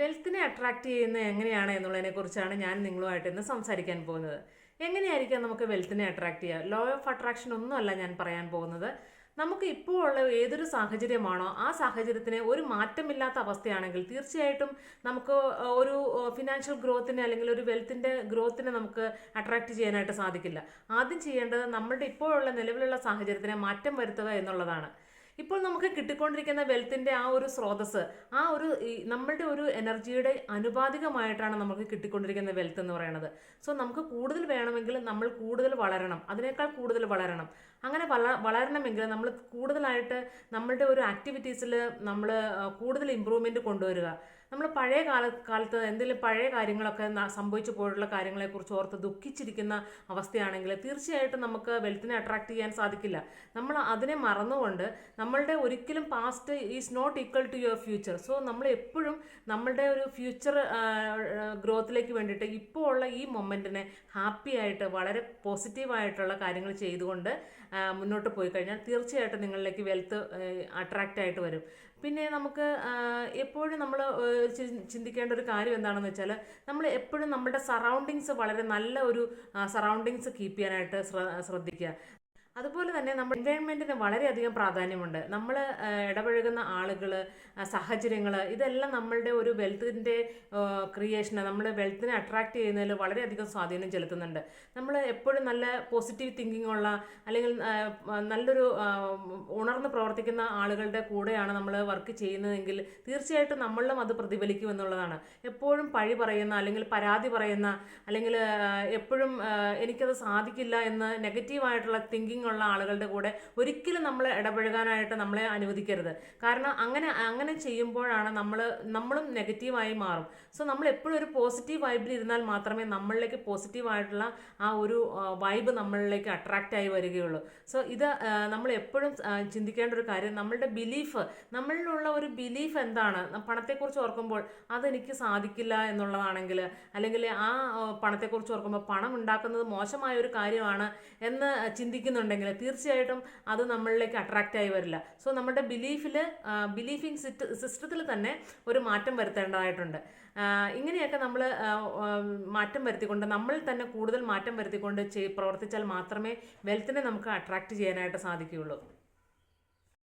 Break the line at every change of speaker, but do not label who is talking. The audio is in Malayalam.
വെൽത്തിനെ അട്രാക്റ്റ് ചെയ്യുന്നത് എങ്ങനെയാണ് എന്നുള്ളതിനെക്കുറിച്ചാണ് ഞാൻ നിങ്ങളുമായിട്ട് ഇന്ന് സംസാരിക്കാൻ പോകുന്നത്. എങ്ങനെയായിരിക്കാം നമുക്ക് വെൽത്തിനെ അട്രാക്റ്റ് ചെയ്യുക? ലോ ഓഫ് അട്രാക്ഷൻ ഒന്നുമല്ല ഞാൻ പറയാൻ പോകുന്നത്. നമുക്ക് ഇപ്പോൾ ഉള്ള ഏതൊരു സാഹചര്യമാണോ ആ സാഹചര്യത്തിന് ഒരു മാറ്റമില്ലാത്ത അവസ്ഥയാണെങ്കിൽ തീർച്ചയായിട്ടും നമുക്ക് ഒരു ഫിനാൻഷ്യൽ ഗ്രോത്തിനെ അല്ലെങ്കിൽ ഒരു വെൽത്തിൻ്റെ ഗ്രോത്തിനെ നമുക്ക് അട്രാക്റ്റ് ചെയ്യാനായിട്ട് സാധിക്കില്ല. ആദ്യം ചെയ്യേണ്ടത് നമ്മളുടെ ഇപ്പോഴുള്ള നിലവിലുള്ള സാഹചര്യത്തിനെ മാറ്റം വരുത്തുക എന്നുള്ളതാണ്. ഇപ്പോൾ നമുക്ക് കിട്ടിക്കൊണ്ടിരിക്കുന്ന വെൽത്തിൻ്റെ ആ ഒരു സ്രോതസ്സ്, ആ ഒരു നമ്മളുടെ ഒരു എനർജിയുടെ അനുപാതികമായിട്ടാണ് നമുക്ക് കിട്ടിക്കൊണ്ടിരിക്കുന്ന വെൽത്ത് എന്ന് പറയുന്നത്. സോ നമുക്ക് കൂടുതൽ വേണമെങ്കിൽ നമ്മൾ കൂടുതൽ വളരണം, അതിനേക്കാൾ കൂടുതൽ വളരണം. അങ്ങനെ വളരണമെങ്കിൽ നമ്മൾ കൂടുതലായിട്ട് നമ്മളുടെ ഒരു ആക്ടിവിറ്റീസിൽ നമ്മൾ കൂടുതൽ ഇമ്പ്രൂവ്മെൻറ്റ് കൊണ്ടുവരിക. നമ്മൾ പഴയ കാലത്ത് എന്തെങ്കിലും പഴയ കാര്യങ്ങളൊക്കെ സംഭവിച്ചു പോയിട്ടുള്ള കാര്യങ്ങളെക്കുറിച്ച് ഓർത്ത് ദുഃഖിച്ചിരിക്കുന്ന അവസ്ഥയാണെങ്കിൽ തീർച്ചയായിട്ടും നമുക്ക് വെൽത്തിനെ അട്രാക്റ്റ് ചെയ്യാൻ സാധിക്കില്ല. നമ്മൾ അതിനെ മറന്നുകൊണ്ട് നമ്മളുടെ ഒരിക്കലും past is not equal to your future. So നമ്മൾ എപ്പോഴും നമ്മളുടെ ഒരു ഫ്യൂച്ചർ ഗ്രോത്തിലേക്ക് വേണ്ടിയിട്ട് ഇപ്പോൾ ഉള്ള ഈ മൊമെൻറ്റിനെ ഹാപ്പി ആയിട്ട് വളരെ പോസിറ്റീവായിട്ടുള്ള കാര്യങ്ങൾ ചെയ്തുകൊണ്ട് മുന്നോട്ട് പോയി കഴിഞ്ഞാൽ തീർച്ചയായിട്ടും നിങ്ങളിലേക്ക് വെൽത്ത് അട്രാക്റ്റ് ആയിട്ട് വരും. പിന്നെ നമുക്ക് എപ്പോഴും നമ്മൾ ചിന്തിക്കേണ്ട ഒരു കാര്യം എന്താണെന്ന് വെച്ചാൽ നമ്മൾ എപ്പോഴും നമ്മുടെ സറൗണ്ടിങ്സ് വളരെ നല്ല ഒരു സറൗണ്ടിങ്സ് കീപ്പ് ചെയ്യാനായിട്ട് ശ്രദ്ധിക്കുക. അതുപോലെ തന്നെ നമ്മുടെ എൻവയോൺമെൻറ്റിന് വളരെയധികം പ്രാധാന്യമുണ്ട്. നമ്മൾ ഇടപഴകുന്ന ആളുകൾ, സാഹചര്യങ്ങൾ, ഇതെല്ലാം നമ്മളുടെ ഒരു വെൽത്തിൻ്റെ ക്രിയേഷന്, നമ്മൾ വെൽത്തിനെ അട്രാക്റ്റ് ചെയ്യുന്നതിൽ വളരെയധികം സ്വാധീനം ചെലുത്തുന്നുണ്ട്. നമ്മൾ എപ്പോഴും നല്ല പോസിറ്റീവ് തിങ്കിങ് ഉള്ള അല്ലെങ്കിൽ നല്ലൊരു ഉണർന്ന് പ്രവർത്തിക്കുന്ന ആളുകളുടെ കൂടെയാണ് നമ്മൾ വർക്ക് ചെയ്യുന്നതെങ്കിൽ തീർച്ചയായിട്ടും നമ്മളിലും അത് പ്രതിഫലിക്കുമെന്നുള്ളതാണ്. എപ്പോഴും പഴി പറയുന്ന അല്ലെങ്കിൽ പരാതി പറയുന്ന അല്ലെങ്കിൽ എപ്പോഴും എനിക്കത് സാധിക്കില്ല എന്ന് നെഗറ്റീവായിട്ടുള്ള തിങ്കിങ് ഉള്ള ആളുകളുടെ കൂടെ ഒരിക്കലും നമ്മൾ ഇടപഴകാനായിട്ട് നമ്മളെ അനുവദിക്കരുത്. കാരണം അങ്ങനെ ചെയ്യുമ്പോഴാണ് നമ്മളും നെഗറ്റീവായി മാറും. സോ നമ്മൾ എപ്പോഴും ഒരു പോസിറ്റീവ് വൈബിൽ ഇരുന്നാൽ മാത്രമേ നമ്മളിലേക്ക് പോസിറ്റീവായിട്ടുള്ള ആ ഒരു വൈബ് നമ്മളിലേക്ക് അട്രാക്റ്റ് ആയി വരികയുള്ളൂ. സോ ഇത് നമ്മൾ എപ്പോഴും ചിന്തിക്കേണ്ട ഒരു കാര്യം, നമ്മളുടെ ബിലീഫ്, നമ്മളിലുള്ള ഒരു ബിലീഫ് എന്താണ്, പണത്തെക്കുറിച്ച് ഓർക്കുമ്പോൾ അതെനിക്ക് സാധിക്കില്ല എന്നുള്ളതാണെങ്കിൽ, അല്ലെങ്കിൽ ആ പണത്തെക്കുറിച്ച് ഓർക്കുമ്പോൾ പണം ഉണ്ടാക്കുന്നത് മോശമായ ഒരു കാര്യമാണ് എന്ന് ചിന്തിക്കുന്നുണ്ടെങ്കിൽ തീർച്ചയായിട്ടും അത് നമ്മളിലേക്ക് അട്രാക്റ്റ് ആയി വരില്ല. സോ നമ്മുടെ ബിലീഫിങ് സിസ്റ്റത്തിൽ തന്നെ ഒരു മാറ്റം വരുത്തേണ്ടതായിട്ടുണ്ട്. ഇങ്ങനെയൊക്കെ നമ്മൾ മാറ്റം വരുത്തിക്കൊണ്ട് നമ്മളിൽ തന്നെ കൂടുതൽ മാറ്റം വരുത്തിക്കൊണ്ട് പ്രവർത്തിച്ചാൽ മാത്രമേ വെൽത്തിനെ നമുക്ക് അട്രാക്റ്റ് ചെയ്യാനായിട്ട് സാധിക്കുകയുള്ളൂ.